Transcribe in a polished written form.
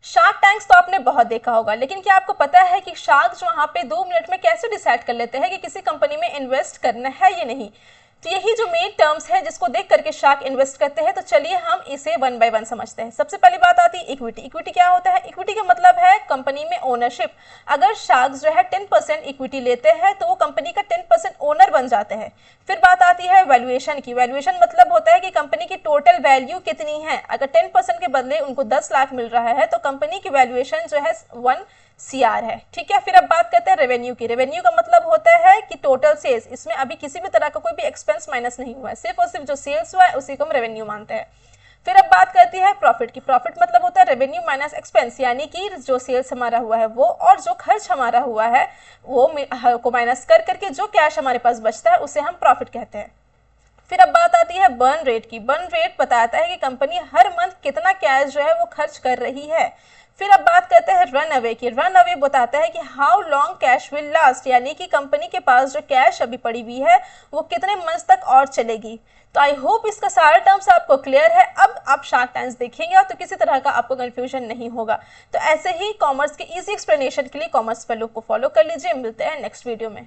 Shark tanks तो आपने बहुत देखा होगा, लेकिन क्या आपको पता है कि शार्क्स वहां पे 2 मिनट में कैसे डिसाइड कर लेते हैं कि किसी कंपनी में इन्वेस्ट करना है या नहीं। तो यही जो मेन टर्म्स है जिसको देख करके शार्क इन्वेस्ट करते हैं। तो चलिए हम इसे वन बाय वन समझते हैं। सबसे पहली बात आती है इक्विटी। इक्विटी क्या होता है? इक्विटी का मतलब है कंपनी में ओनरशिप। अगर शार्क्स जो है 10% इक्विटी लेते हैं तो वो कंपनी का 10% ओनर बन जाते हैं। फिर बात आती है वैल्यूएशन की। वैल्यूएशन मतलब होता है कि कंपनी की टोटल वैल्यू कितनी है। अगर 10% के बदले उनको 10 लाख मिल रहा है तो कंपनी की वैल्यूएशन जो है 1 CR है। ठीक है। फिर अब बात करते हैं रेवेन्यू की। रेवेन्यू का मतलब होता है कि टोटल सेल्स, इसमें अभी किसी भी तरह का कोई भी एक्सपेंस माइनस नहीं हुआ है, सिर्फ और सिर्फ जो सेल्स हुआ है उसी को हम रेवेन्यू मानते हैं। फिर अब बात करती है प्रॉफिट की। प्रॉफिट मतलब होता है रेवेन्यू माइनस एक्सपेंस, यानी कि जो सेल्स हमारा हुआ है वो और जो खर्च हमारा हुआ है वो को माइनस कर करके जो कैश हमारे पास बचता है उसे हम प्रॉफिट कहते हैं। फिर अब बात आती है बर्न रेट की। बर्न रेट बताता है कि कंपनी हर मंथ कितना कैश जो है वो खर्च कर रही है। फिर अब बात करते हैं रन अवे की। रन अवे बताता है कि how long cash will last, यानी कि कंपनी के पास जो कैश अभी पड़ी हुई है वो कितने मंथ तक और चलेगी। तो आई होप इसका सारा टर्म्स आपको क्लियर है। अब आप शार्क टैंक्स देखेंगे तो किसी तरह का आपको कंफ्यूजन नहीं होगा। तो ऐसे ही कॉमर्स के इजी एक्सप्लेनेशन के लिए कॉमर्स वालों को फॉलो कर लीजिए। मिलते हैं नेक्स्ट वीडियो में।